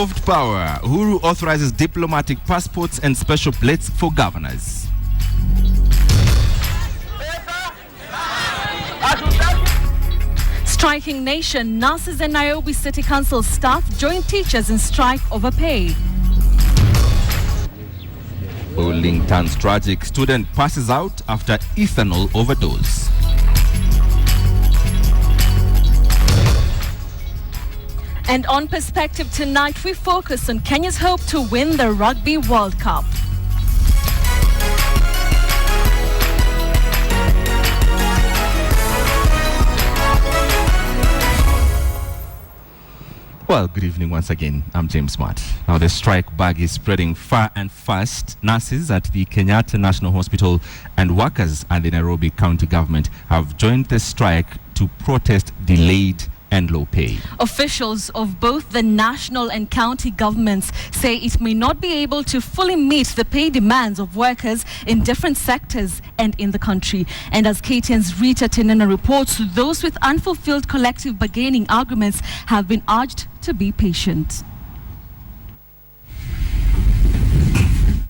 Soft power. Uhuru authorizes diplomatic passports and special plates for governors. Striking nation, nurses and Nairobi City Council staff join teachers in strike over pay. Bowling turns tragic. Student passes out after ethanol overdose. And on Perspective tonight, we focus on Kenya's hope to win the Rugby World Cup. Well, good evening once again. I'm James Smart. Now, the strike bug is spreading far and fast. Nurses at the Kenyatta National Hospital and workers at the Nairobi County Government have joined the strike to protest delayed and low pay. Officials of both the national and county governments say it may not be able to fully meet the pay demands of workers in different sectors and in the country. And as KTN's Rita Tenena reports, those with unfulfilled collective bargaining arguments have been urged to be patient.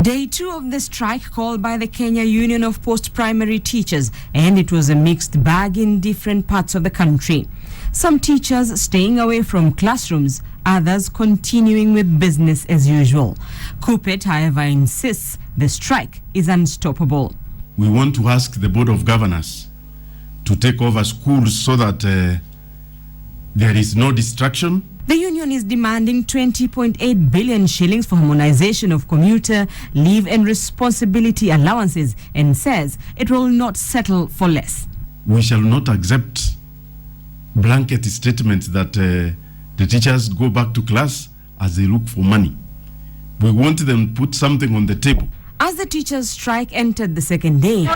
Day 2 of the strike called by the Kenya Union of Post-Primary Teachers, and it was a mixed bag in different parts of the country. Some teachers staying away from classrooms, others continuing with business as usual. Kupet, however, insists the strike is unstoppable. We want to ask the Board of Governors to take over schools so that there is no distraction. The union is demanding 20.8 billion shillings for harmonization of commuter, leave and responsibility allowances and says it will not settle for less. We shall not accept blanket statements that the teachers go back to class as they look for money. We want them to put something on the table. As the teachers' strike entered the second day,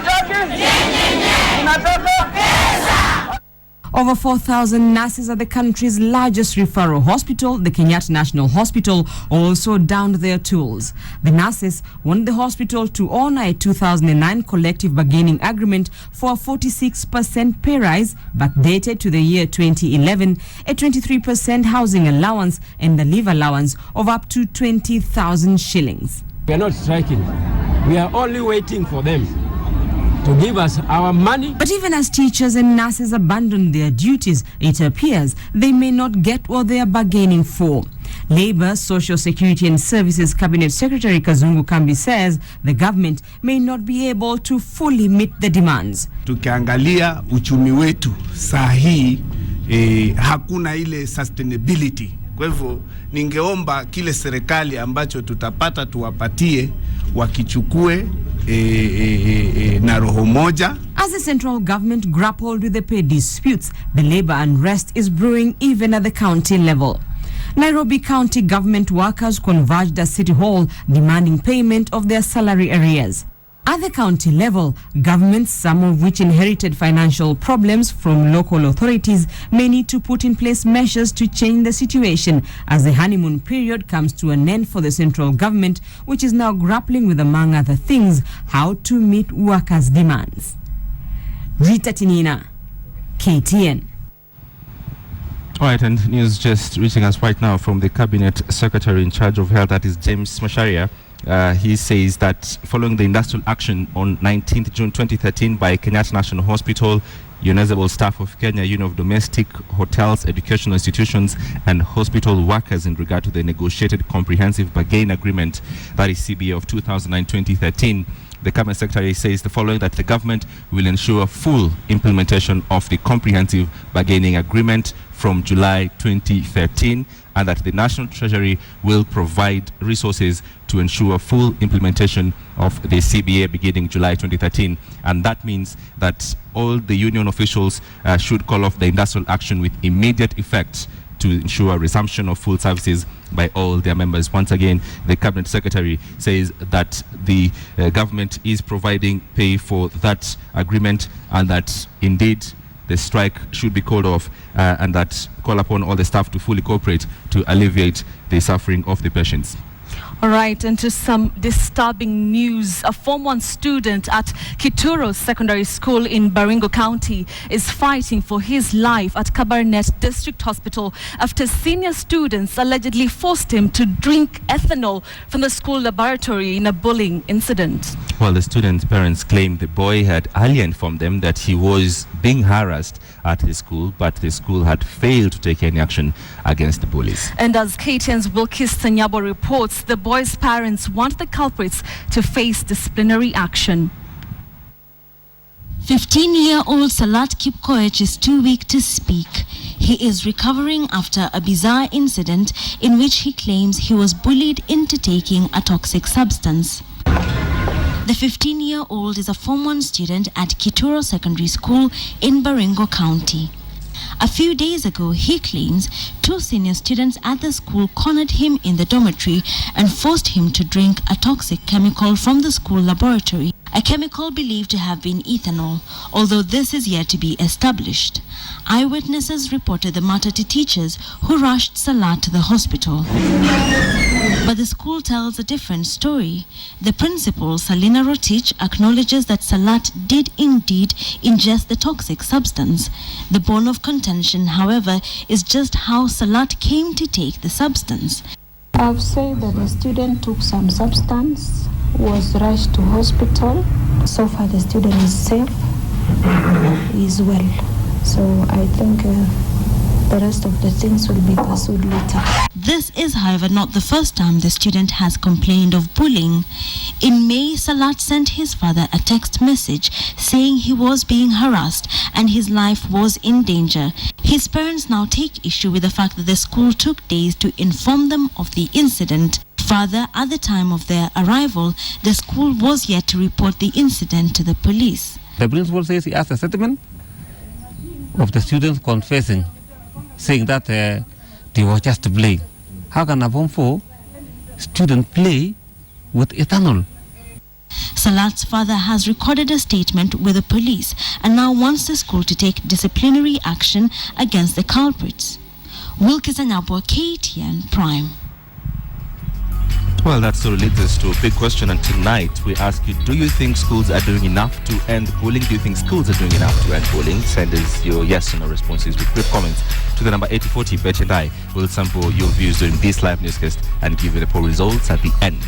over 4,000 nurses at the country's largest referral hospital, the Kenyatta National Hospital, also downed their tools. The nurses want the hospital to honor a 2009 collective bargaining agreement for a 46% pay rise, backdated to the year 2011, a 23% housing allowance, and the leave allowance of up to 20,000 shillings. We are not striking. We are only waiting for them to give us our money. But even as teachers and nurses abandon their duties, it appears they may not get what they are bargaining for. Labour, Social Security and Services Cabinet Secretary Kazungu Kambi says the government may not be able to fully meet the demands. Tukiangalia uchumi wetu saa hii hakuna ile sustainability. Kwa hivyo ningeomba kile serikali ambacho tutapata tuwapatie wakichukue na roho moja. As the central government grappled with the pay disputes, the labor unrest is brewing even at the county level. Nairobi County government workers converged at City Hall demanding payment of their salary arrears. At the county level, governments, some of which inherited financial problems from local authorities, may need to put in place measures to change the situation as the honeymoon period comes to an end for the central government, which is now grappling with, among other things, how to meet workers' demands. Rita Tenena, KTN. All right, and news just reaching us right now from the Cabinet Secretary in charge of health, that is James Macharia. He says that following the industrial action on 19th June 2013 by Kenyatta National Hospital, unionizable staff of Kenya Union of Domestic Hotels, Educational Institutions and Hospital Workers in regard to the negotiated comprehensive bargain agreement, that is CBA of 2009-2013, the Cabinet Secretary says the following: that the government will ensure full implementation of the comprehensive bargaining agreement from July 2013, and that the National Treasury will provide resources to ensure full implementation of the CBA beginning July 2013. And that means that all the union officials should call off the industrial action with immediate effect to ensure resumption of full services by all their members. Once again, the Cabinet Secretary says that the government is providing pay for that agreement, and that indeed the strike should be called off, and that call upon all the staff to fully cooperate to alleviate the suffering of the patients. All right, into some disturbing news. A Form 1 student at Kituro Secondary School in Baringo County is fighting for his life at Kabarnet District Hospital after senior students allegedly forced him to drink ethanol from the school laboratory in a bullying incident. Well, the student's parents claim the boy had earlier informed them that he was being harassed at the school, but the school had failed to take any action against the bullies. And as KTN's Wilkis Sanyabo reports, the boy's parents want the culprits to face disciplinary action. 15-year-old Salat Kipkoech is too weak to speak. He is recovering after a bizarre incident in which he claims he was bullied into taking a toxic substance. The 15-year-old is a Form 1 student at Kituro Secondary School in Baringo County. A few days ago, he claims 2 senior students at the school cornered him in the dormitory and forced him to drink a toxic chemical from the school laboratory, a chemical believed to have been ethanol, although this is yet to be established. Eyewitnesses reported the matter to teachers who rushed Salat to the hospital. But the school tells a different story. The principal, Salina Rotich, acknowledges that Salat did indeed ingest the toxic substance. The bone of contention, however, is just how Salat came to take the substance. I've said that the student took some substance, was rushed to hospital. So far the student is safe, is well. So I think the rest of the things will be pursued later. This is, however, not the first time the student has complained of bullying. In May, Salat sent his father a text message saying he was being harassed and his life was in danger. His parents now take issue with the fact that the school took days to inform them of the incident. Further, at the time of their arrival, the school was yet to report the incident to the police. The principal says he has a statement of the students confessing, saying that they were just playing. How can a Form 4 student play with ethanol? Salat's father has recorded a statement with the police and now wants the school to take disciplinary action against the culprits. Wilkis Anyabwa, KTN Prime. Well, that sort of leads us to a big question, and tonight we ask you, do you think schools are doing enough to end bullying? Do you think schools are doing enough to end bullying? Send us your yes or no responses with quick comments to the number 8040. Bet and I will sample your views during this live newscast and give you the poll results at the end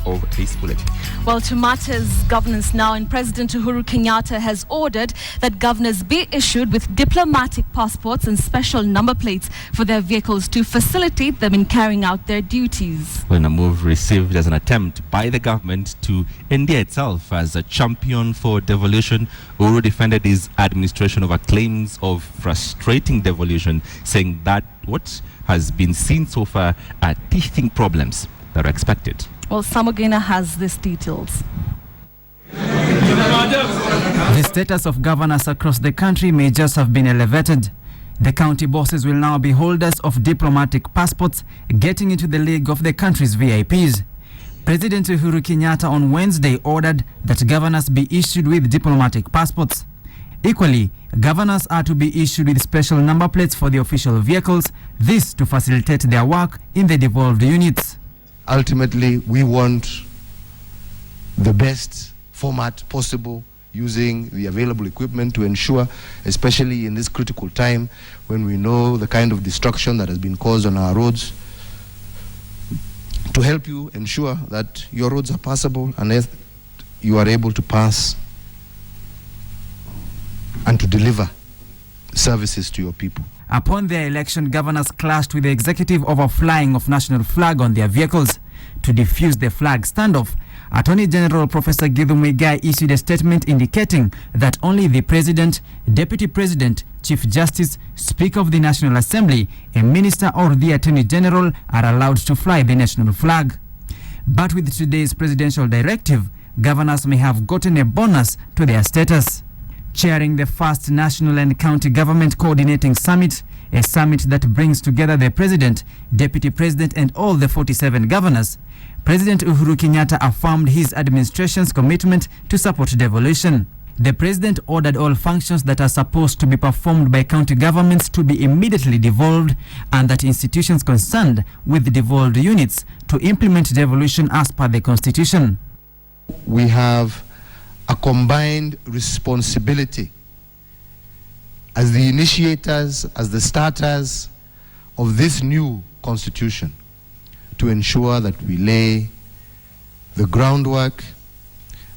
of this bulletin. Well, to matters governance now, and President Uhuru Kenyatta has ordered that governors be issued with diplomatic passports and special number plates for their vehicles to facilitate them in carrying out their duties. When a move received as an attempt by the government to endear itself as a champion for devolution, Uhuru defended his administration over claims of frustrating devolution, saying that what has been seen so far are teething problems that are expected. Well, Samogena has these details. The status of governors across the country may just have been elevated. The county bosses will now be holders of diplomatic passports, getting into the league of the country's VIPs. President Uhuru Kenyatta on Wednesday ordered that governors be issued with diplomatic passports. Equally, governors are to be issued with special number plates for the official vehicles, this to facilitate their work in the devolved units. Ultimately, we want the best format possible using the available equipment to ensure, especially in this critical time when we know the kind of destruction that has been caused on our roads, to help you ensure that your roads are passable and that you are able to pass and to deliver services to your people. Upon their election, governors clashed with the executive over flying of national flag on their vehicles. To defuse the flag standoff, Attorney General Professor Githu Muigai issued a statement indicating that only the President, Deputy President, Chief Justice, Speaker of the National Assembly, a Minister or the Attorney General are allowed to fly the national flag. But with today's presidential directive, governors may have gotten a bonus to their status. Chairing the first national and county government coordinating summit, a summit that brings together the President, Deputy President and all the 47 governors, President Uhuru Kenyatta affirmed his administration's commitment to support devolution. The President ordered all functions that are supposed to be performed by county governments to be immediately devolved, and that institutions concerned with devolved units to implement devolution as per the Constitution. We have a combined responsibility as the initiators, as the starters of this new constitution, to ensure that we lay the groundwork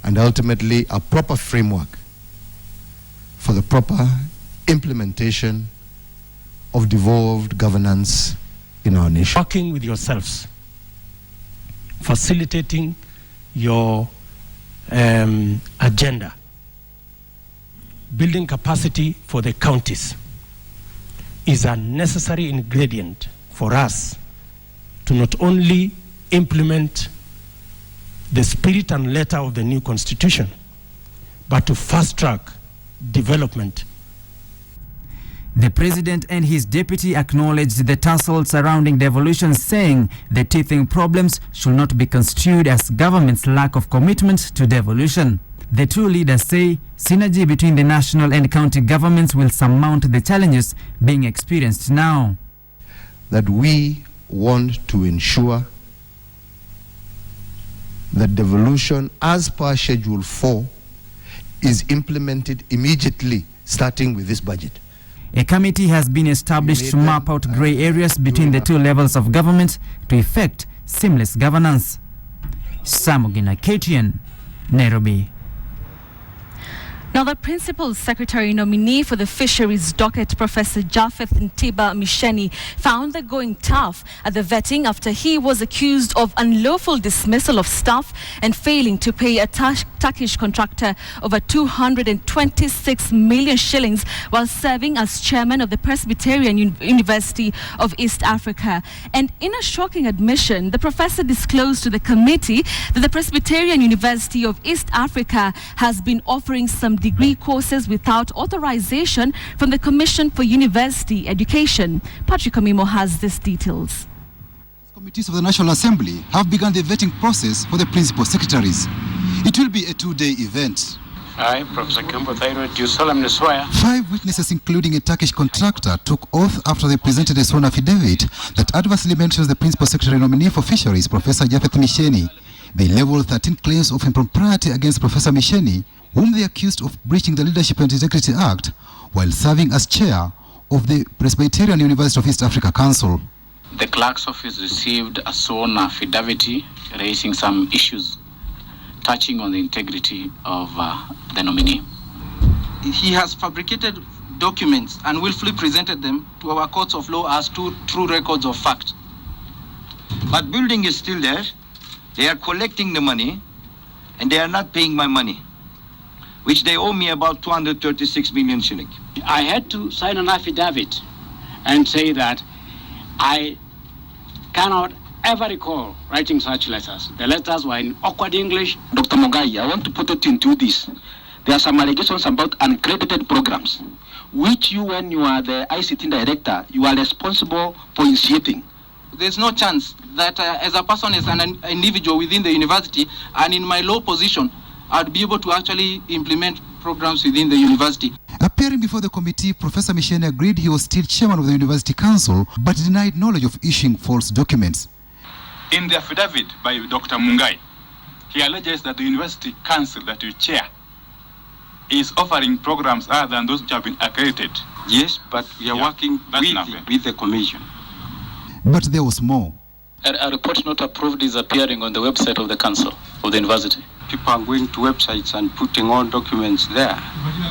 and ultimately a proper framework for the proper implementation of devolved governance in our nation. Working with yourselves, facilitating your agenda, building capacity for the counties is a necessary ingredient for us to not only implement the spirit and letter of the new constitution, but to fast-track development. The president and his deputy acknowledged the tussle surrounding devolution, saying the teething problems should not be construed as government's lack of commitment to devolution. The two leaders say synergy between the national and county governments will surmount the challenges being experienced now. That we want to ensure that devolution as per Schedule 4 is implemented immediately, starting with this budget. A committee has been established to map out grey areas between the two levels of government to effect seamless governance. Samugina, KTN, Nairobi. Now, the Principal Secretary nominee for the Fisheries Docket, Professor Japheth Ntiba Misheni, found the going tough at the vetting after he was accused of unlawful dismissal of staff and failing to pay a Turkish contractor over 226 million shillings while serving as chairman of the Presbyterian University of East Africa. And in a shocking admission, the professor disclosed to the committee that the Presbyterian University of East Africa has been offering some degree courses without authorization from the Commission for University Education. Patrick Amimo has these details. Committees of the National Assembly have begun the vetting process for the principal secretaries. It will be a two-day event. I, Professor Kembo Thyroid, do solemnly swear. 5 witnesses, including a Turkish contractor, took oath after they presented a sworn affidavit that adversely mentions the principal secretary nominee for fisheries, Professor Japheth Misheni. They leveled 13 claims of impropriety against Professor Misheni, whom they accused of breaching the Leadership and Integrity Act while serving as chair of the Presbyterian University of East Africa Council. The clerk's office received a sworn affidavit raising some issues touching on the integrity of the nominee. He has fabricated documents and willfully presented them to our courts of law as true records of fact. But building is still there. They are collecting the money and they are not paying my money, which they owe me about 236 million shillings. I had to sign an affidavit and say that I cannot ever recall writing such letters. The letters were in awkward English. Dr. Mogai, I want to put it into this. There are some allegations about uncredited programs, which you, when you are the ICT director, you are responsible for initiating. There's no chance that as a person, as an individual within the university and in my low position, I'd be able to actually implement programs within the university. Appearing before the committee, Professor Misheni agreed he was still chairman of the University Council, but denied knowledge of issuing false documents. In the affidavit by Dr. Mungai, he alleges that the University Council that you chair is offering programs other than those which have been accredited. Yes, but we are working with the commission. But there was more. A report not approved is appearing on the website of the council of the university. People are going to websites and putting all documents there.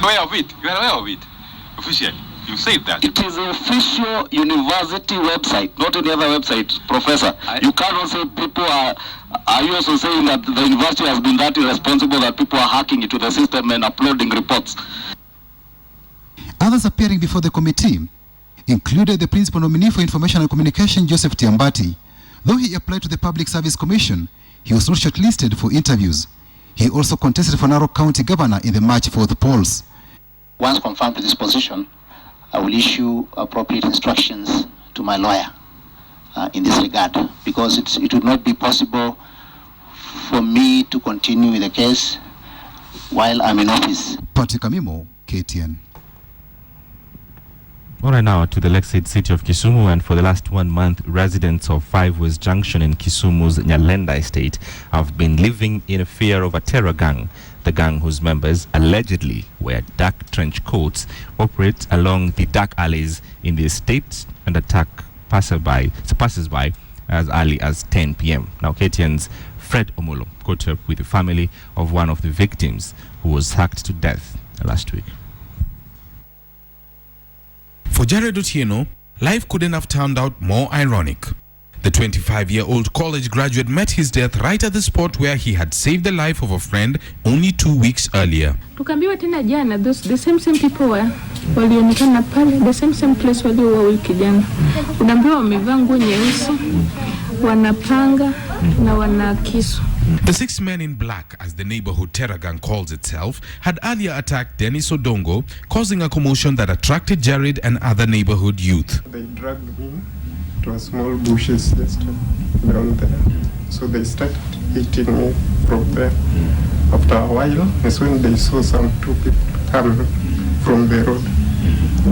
Aware of it? You are aware of it? Officially, you said that. It is an official university website, not any other website, Professor. You cannot say people are you also saying that the university has been that irresponsible that people are hacking into the system and uploading reports? Others appearing before the committee included the principal nominee for information and communication, Joseph Tiambati. Though he applied to the Public Service Commission, he was not shortlisted for interviews. He also contested for Narok County Governor in the March 4th polls. Once confirmed to this position, I will issue appropriate instructions to my lawyer in this regard, because it would not be possible for me to continue with the case while I'm in office. Patrick Amimo, KTN. All right, now to the lakeside city of Kisumu, and for the last 1 month, residents of 5 West Junction in Kisumu's Nyalenda estate have been living in fear of a terror gang. The gang, whose members allegedly wear dark trench coats, operate along the dark alleys in the estate and attack passers-by as early as 10 p.m. Now, KTN's Fred Omulo caught up with the family of one of the victims who was hacked to death last week. For Jared Otieno, life couldn't have turned out more ironic. The 25-year-old college graduate met his death right at the spot where he had saved the life of a friend only 2 weeks earlier. Tukambiwa tena jana, the same people walionekana pale, the same place walioua huyu kijana. Unaambiwa wamevaa nguo nyeusi, wanapanga na wana kisu. The 6 men in black, as the neighborhood terror gang calls itself, had earlier attacked Dennis Odongo, causing a commotion that attracted Jared and other neighborhood youth. They dragged me to a small bushes just down there. So they started hitting me from there. After a while, that's when they saw some 2 people coming from the road.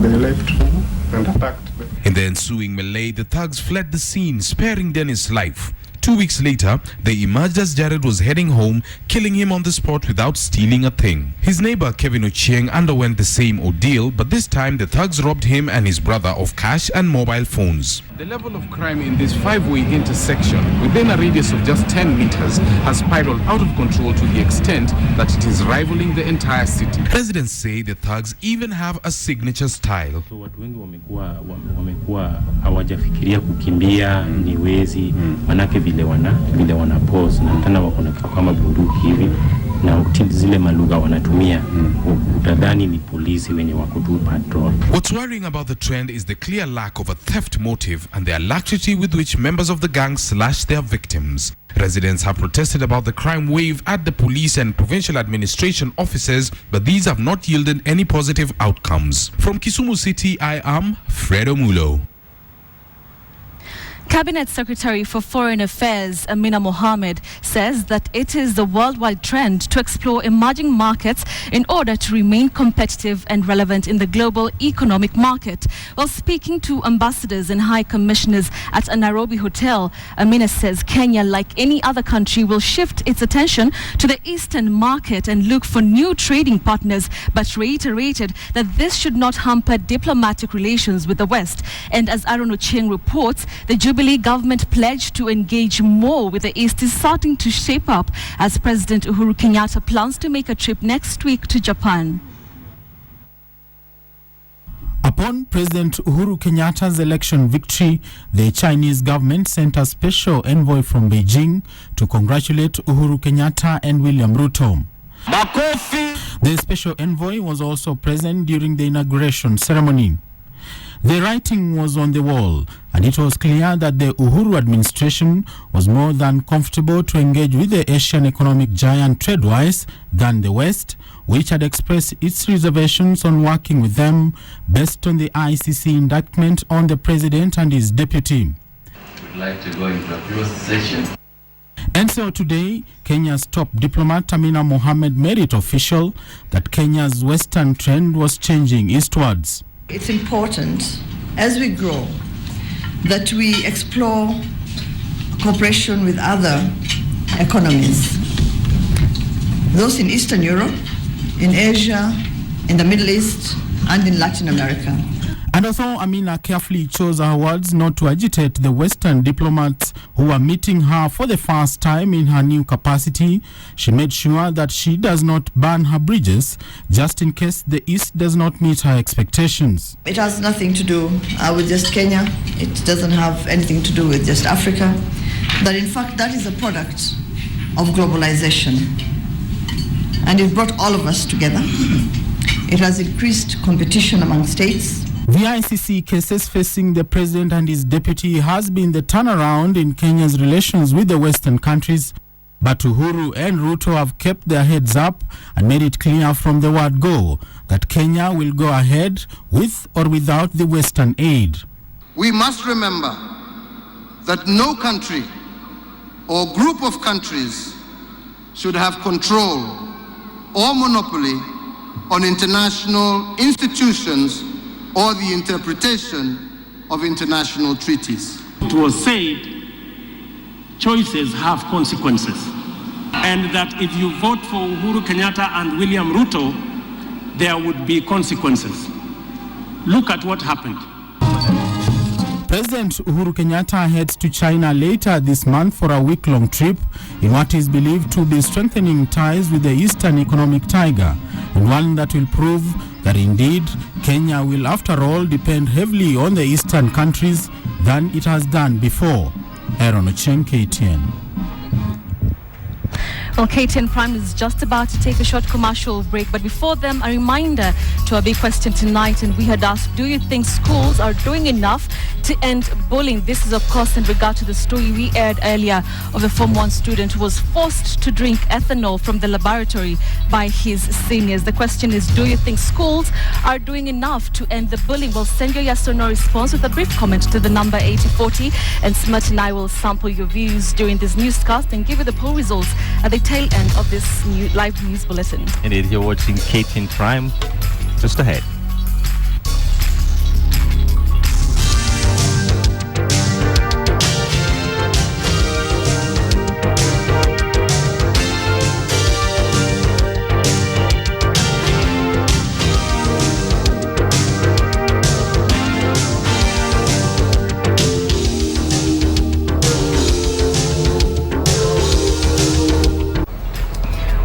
They left me and attacked them. In the ensuing melee, the thugs fled the scene, sparing Dennis' life. 2 weeks later, they emerged as Jared was heading home, killing him on the spot without stealing a thing. His neighbor Kevin Ochieng underwent the same ordeal, but this time the thugs robbed him and his brother of cash and mobile phones. The level of crime in this 5-way intersection within a radius of just 10 meters has spiraled out of control to the extent that it is rivaling the entire city. Residents say the thugs even have a signature style. So watu wengi wamekuwa hawajafikiria kukimbia ni wezi, manake vile wana pose na tena wako na kitu kama bunduki hivi na zile malugha wanatumia utadhani ni polisi wenye wako tu patrol. What's worrying about the trend is the clear lack of a theft motive and the alacrity with which members of the gang slash their victims. Residents have protested about the crime wave at the police and provincial administration offices, but these have not yielded any positive outcomes. From Kisumu City, I am Fred Omulo. Cabinet Secretary for Foreign Affairs Amina Mohammed says that it is the worldwide trend to explore emerging markets in order to remain competitive and relevant in the global economic market. While speaking to ambassadors and high commissioners at a Nairobi hotel, Amina says Kenya, like any other country, will shift its attention to the eastern market and look for new trading partners, but reiterated that this should not hamper diplomatic relations with the West. And as Aaron Ochieng reports, the Jubilee government pledged to engage more with the East is starting to shape up as President Uhuru Kenyatta plans to make a trip next week to Japan. Upon President Uhuru Kenyatta's election victory, the Chinese government sent a special envoy from Beijing to congratulate Uhuru Kenyatta and William Ruto. The special envoy was also present during the inauguration ceremony. The writing was on the wall, and it was clear that the Uhuru administration was more than comfortable to engage with the Asian economic giant trade-wise than the West, which had expressed its reservations on working with them based on the ICC indictment on the president and his deputy. We'd like to go into a closed session. And so today, Kenya's top diplomat Amina Mohammed made it official that Kenya's Western trend was changing eastwards. It's important, as we grow, that we explore cooperation with other economies. Those in Eastern Europe, in Asia, in the Middle East, and in Latin America. And although Amina carefully chose her words not to agitate the Western diplomats who are meeting her for the first time in her new capacity, she made sure that she does not burn her bridges just in case the East does not meet her expectations. It has nothing to do with just Kenya. It doesn't have anything to do with just Africa. That in fact, that is a product of globalization. And it brought all of us together. It has increased competition among states. The ICC cases facing the president and his deputy has been the turnaround in Kenya's relations with the Western countries, but Uhuru and Ruto have kept their heads up and made it clear from the word go that Kenya will go ahead with or without the Western aid. We must remember that no country or group of countries should have control or monopoly on international institutions or the interpretation of international treaties. It was said choices have consequences, and that if you vote for Uhuru Kenyatta and William Ruto, there would be consequences. Look at what happened. President Uhuru Kenyatta heads to China later this month for a week-long trip in what is believed to be strengthening ties with the Eastern Economic Tiger, and one that will prove that indeed Kenya will after all depend heavily on the Eastern countries than it has done before. Aaron Ocheng, KTN. Well, KTN Prime is just about to take a short commercial break, but before them, a reminder to our big question tonight. And we had asked, do you think schools are doing enough to end bullying? This is, of course, in regard to the story we aired earlier of a Form 1 student who was forced to drink ethanol from the laboratory by his seniors. The question is, do you think schools are doing enough to end the bullying? Well, send your yes or no response with a brief comment to the number 8040, and Smart and I will sample your views during this newscast and give you the poll results at the tail end of this new live news bulletin. Indeed, you're watching KTN Prime. Just ahead.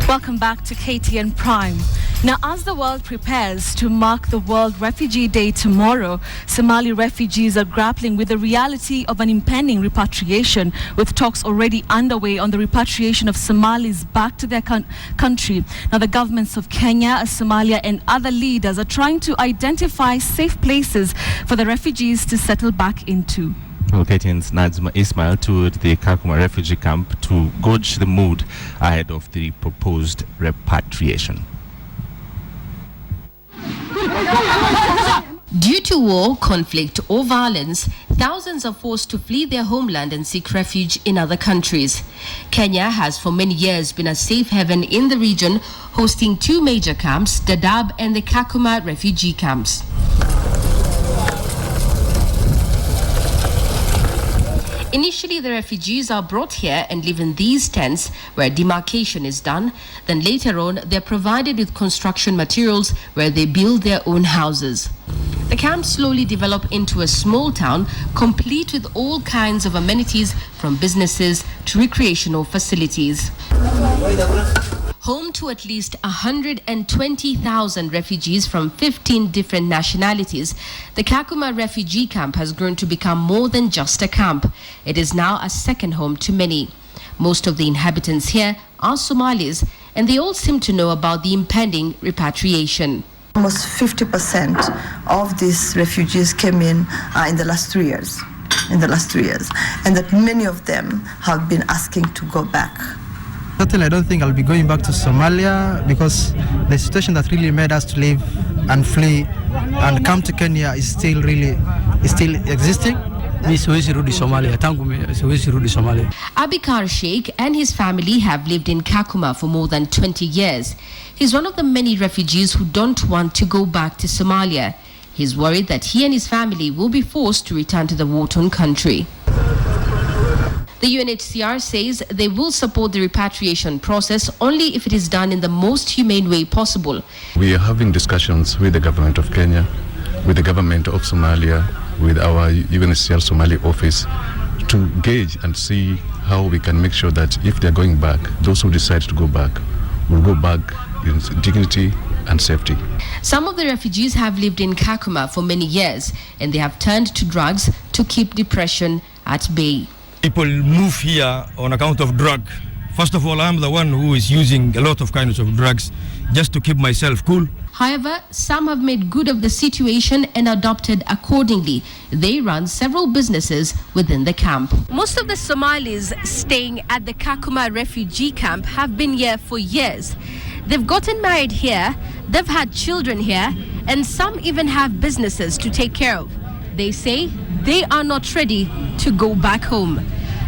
Welcome back to KTN Prime. Now, as the world prepares to mark the World Refugee Day tomorrow, Somali refugees are grappling with the reality of an impending repatriation, with talks already underway on the repatriation of Somalis back to their country. Now, the governments of Kenya, Somalia and other leaders are trying to identify safe places for the refugees to settle back into. Well, KTN's Najma Ismail toured the Kakuma refugee camp to gauge the mood ahead of the proposed repatriation. Due to war, conflict or violence, thousands are forced to flee their homeland and seek refuge in other countries. Kenya has for many years been a safe haven in the region, hosting two major camps, Dadaab and the Kakuma refugee camps. Initially, the refugees are brought here and live in these tents where demarcation is done. Then later on, they're provided with construction materials where they build their own houses. The camps slowly develop into a small town, complete with all kinds of amenities, from businesses to recreational facilities. Home to at least 120,000 refugees from 15 different nationalities, the Kakuma refugee camp has grown to become more than just a camp. It is now a second home to many. Most of the inhabitants here are Somalis, and they all seem to know about the impending repatriation. Almost 50% of these refugees came in the last 3 years. And that many of them have been asking to go back. Certainly, I don't think I'll be going back to Somalia, because the situation that really made us to leave and flee and come to Kenya is still existing. Abikar Sheikh and his family have lived in Kakuma for more than 20 years. He's one of the many refugees who don't want to go back to Somalia. He's worried that he and his family will be forced to return to the war-torn country. The UNHCR says they will support the repatriation process only if it is done in the most humane way possible. We are having discussions with the government of Kenya, with the government of Somalia, with our UNHCR Somali office to gauge and see how we can make sure that if they're going back, those who decide to go back will go back in dignity and safety. Some of the refugees have lived in Kakuma for many years, and they have turned to drugs to keep depression at bay. People move here on account of drug. First of all, I'm the one who is using a lot of kinds of drugs just to keep myself cool. However, some have made good of the situation and adopted accordingly. They run several businesses within the camp. Most of the Somalis staying at the Kakuma refugee camp have been here for years. They've gotten married here, they've had children here, and some even have businesses to take care of. They say they are not ready to go back home.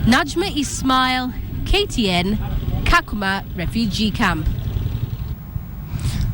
Najma Ismail, KTN, Kakuma refugee camp.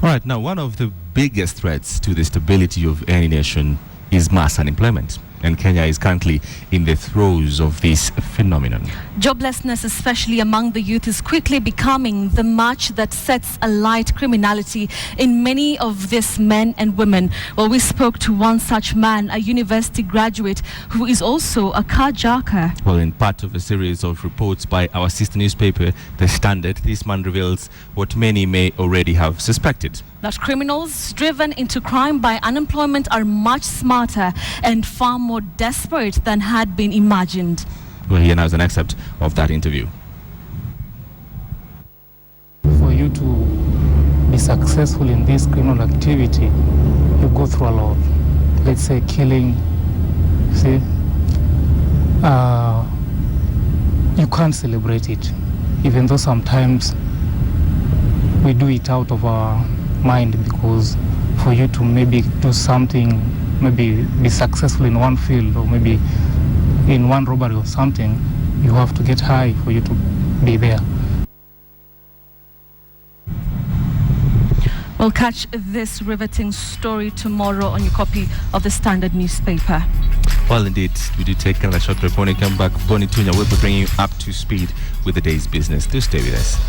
All right, now one of the biggest threats to the stability of any nation is mass unemployment. And Kenya is currently in the throes of this phenomenon. Joblessness, especially among the youth, is quickly becoming the match that sets alight criminality in many of these men and women. Well, we spoke to one such man, a university graduate who is also a carjacker. Well, in part of a series of reports by our sister newspaper, The Standard, this man reveals what many may already have suspected. That criminals driven into crime by unemployment are much smarter and far more desperate than had been imagined. Well, here now is an excerpt of that interview. For you to be successful in this criminal activity, you go through a lot. Let's say killing, see, you can't celebrate it, even though sometimes we do it out of our mind, because for you to maybe do something, maybe be successful in one field or maybe in one robbery or something, you have to get high for you to be there. We'll catch this riveting story tomorrow on your copy of the Standard newspaper. Well, indeed, we do take another short break. When we come back, Bonnie Tunya will be bringing you up to speed with the day's business. Do stay with us.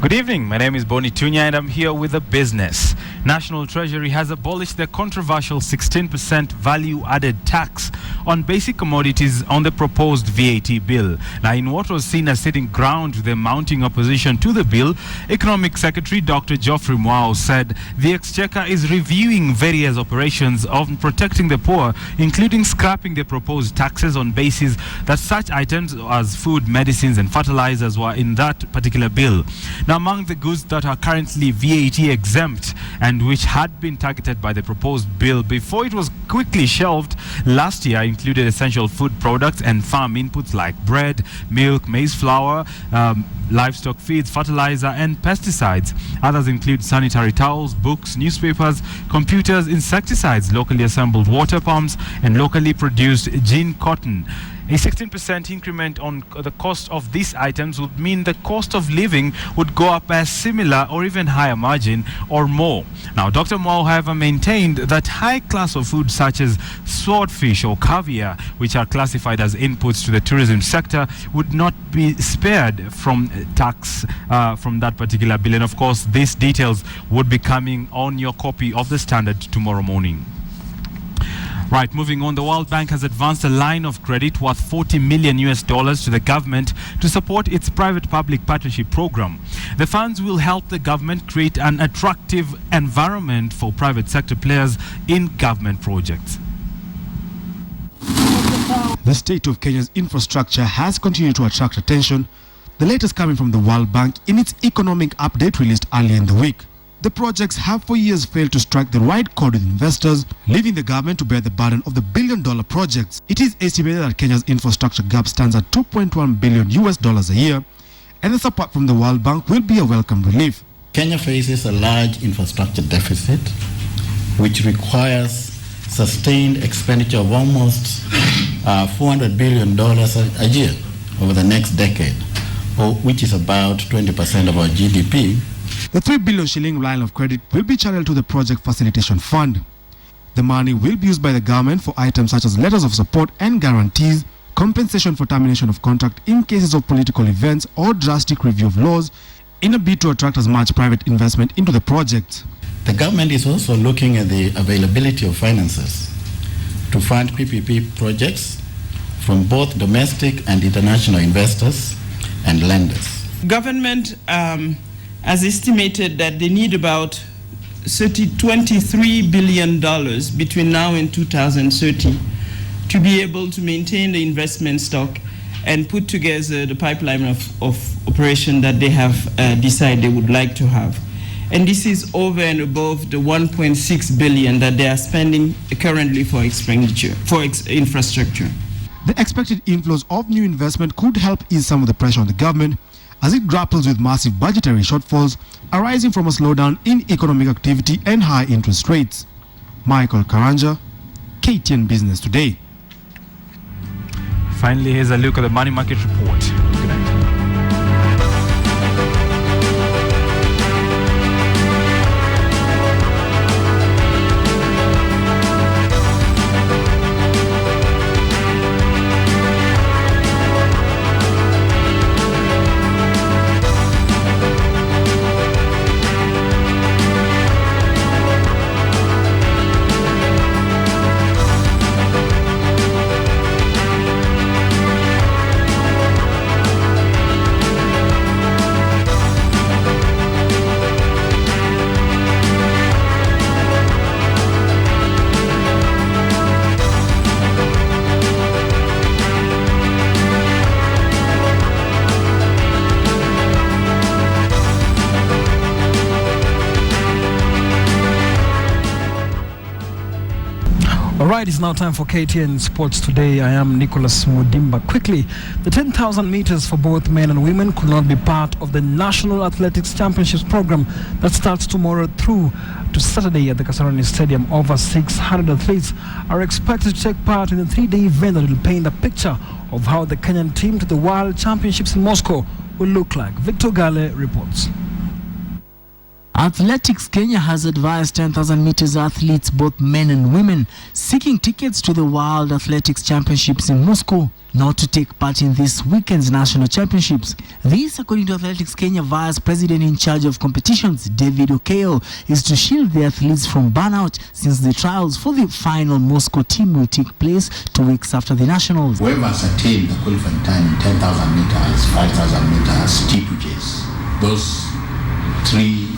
Good evening, my name is Bonnie Tunya and I'm here with the business. National Treasury has abolished the controversial 16% value-added tax on basic commodities on the proposed VAT bill. Now, in what was seen as sitting ground with the mounting opposition to the bill, Economic Secretary Dr. Geoffrey Mwao said the Exchequer is reviewing various operations of protecting the poor, including scrapping the proposed taxes on basis that such items as food, medicines and fertilizers were in that particular bill. Now, among the goods that are currently VAT exempt and which had been targeted by the proposed bill before it was quickly shelved last year included essential food products and farm inputs like bread, milk, maize flour, livestock feeds, fertilizer and pesticides. Others include sanitary towels, books, newspapers, computers, insecticides, locally assembled water pumps and locally produced gin cotton. A 16% increment on the cost of these items would mean the cost of living would go up by a similar or even higher margin or more. Now, Dr. Mwao, however, maintained that high class of food such as swordfish or caviar, which are classified as inputs to the tourism sector, would not be spared from tax from that particular bill. And of course, these details would be coming on your copy of the Standard tomorrow morning. Right, moving on, the World Bank has advanced a line of credit worth $40 million to the government to support its private-public partnership program. The funds will help the government create an attractive environment for private sector players in government projects. The state of Kenya's infrastructure has continued to attract attention, the latest coming from the World Bank in its economic update released earlier in the week. The projects have for years failed to strike the right chord with investors, leaving the government to bear the burden of the billion-dollar projects. It is estimated that Kenya's infrastructure gap stands at $2.1 billion a year, and the support from the World Bank will be a welcome relief. Kenya faces a large infrastructure deficit, which requires sustained expenditure of almost $400 billion a year over the next decade, which is about 20% of our GDP. The 3 billion shilling line of credit will be channeled to the Project Facilitation Fund. The money will be used by the government for items such as letters of support and guarantees, compensation for termination of contract in cases of political events or drastic review of laws, in a bid to attract as much private investment into the project. The government is also looking at the availability of finances to fund PPP projects from both domestic and international investors and lenders. Government has estimated that they need about $23 billion between now and 2030 to be able to maintain the investment stock and put together the pipeline of operation that they have decided they would like to have. And this is over and above the $1.6 billion that they are spending currently for expenditure, for infrastructure. The expected inflows of new investment could help ease some of the pressure on the government as it grapples with massive budgetary shortfalls arising from a slowdown in economic activity and high interest rates. Michael Karanja, KTN Business Today. Finally, here's a look at the money market report. Good night. Right, it's now time for KTN Sports Today. I am Nicholas Mudimba. Quickly, the 10,000 meters for both men and women could not be part of the National Athletics Championships program that starts tomorrow through to Saturday at the Kasarani Stadium. Over 600 athletes are expected to take part in a 3-day event that will paint a picture of how the Kenyan team to the World Championships in Moscow will look like. Victor Gale reports. Athletics Kenya has advised 10,000 meters athletes, both men and women, seeking tickets to the World Athletics Championships in Moscow not to take part in this weekend's national championships. This, according to Athletics Kenya Vice President in charge of competitions, David Okeo, is to shield the athletes from burnout since the trials for the final Moscow team will take place 2 weeks after the nationals. Whoever has attained the qualifying time in 10,000 meters, 5,000 meters, steeplechases, those three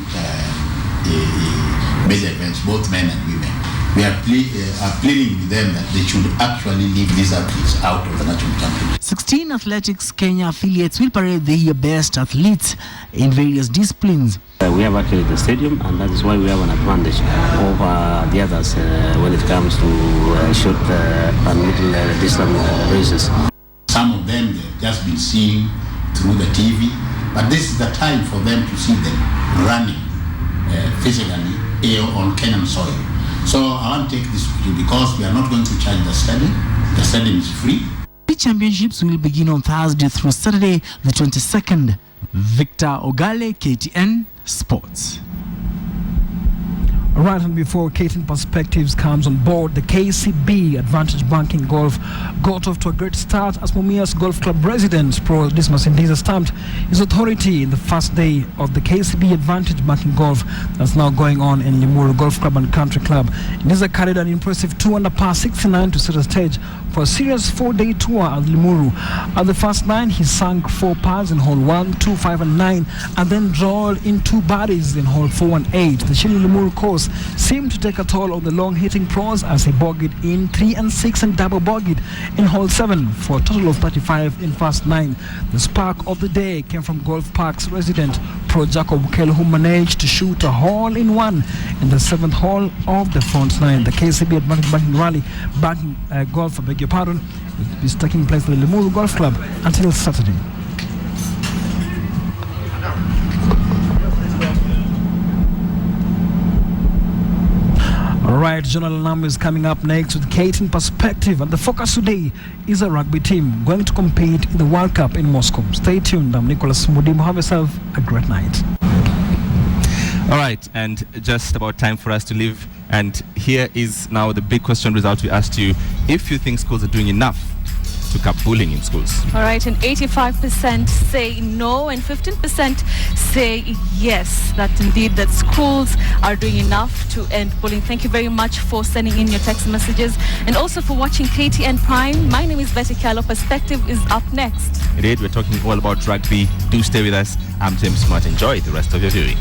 major events, both men and women, we are pleading with them that they should actually leave these athletes out of the national championship. 16 Athletics Kenya affiliates will parade their best athletes in various disciplines. We have actually the stadium, and that is why we have an advantage over the others when it comes to short and middle distance races. Some of them they've just been seeing through the TV, but this is the time for them to see them running physically on Kenyan soil. So I want to take this to you because we are not going to charge the stadium. The stadium is free. The championships will begin on Thursday through Saturday, the 22nd. Victor Ogale, KTN Sports. Right, and before KTN Perspectives comes on board, the KCB Advantage Banking Golf got off to a great start as Mumias Golf Club president Pro Dismas Indiza stamped his authority in the first day of the KCB Advantage Banking Golf that's now going on in Limuru Golf Club and Country Club. Indiza carried an impressive 2 under par 69 to set a stage for a serious 4-day tour at Limuru. At the first 9, he sank 4 pars in hole 1, 2, 5 and 9, and then drawled in 2 birdies in hole 4 and 8. The Shili Limuru course seemed to take a toll on the long hitting pros as he bogeyed in 3 and 6 and double bogeyed in hole 7 for a total of 35 in first 9. The spark of the day came from Golf Park's resident Pro Jacob Bukele, who managed to shoot a hole in 1 in the 7th hole of the front 9. The KCB Advantage Banking Rally Banking Golf, I beg your pardon, is taking place at the Limuru Golf Club until Saturday. Alright, Journal Nam is coming up next with KTN Perspective, and the focus today is a rugby team going to compete in the World Cup in Moscow. Stay tuned. I'm Nicholas Mudim. Have yourself a great night. Alright, and just about time for us to leave. And here is now the big question result we asked you: if you think schools are doing enough to curb bullying in schools. All right, and 85% say no and 15% say yes, that indeed that schools are doing enough to end bullying. Thank you very much for sending in your text messages and also for watching KTN Prime. My name is Betty Kallo. Perspective is up next. Indeed, we're talking all about rugby. Do stay with us. I'm James Smart. Enjoy the rest of your viewing.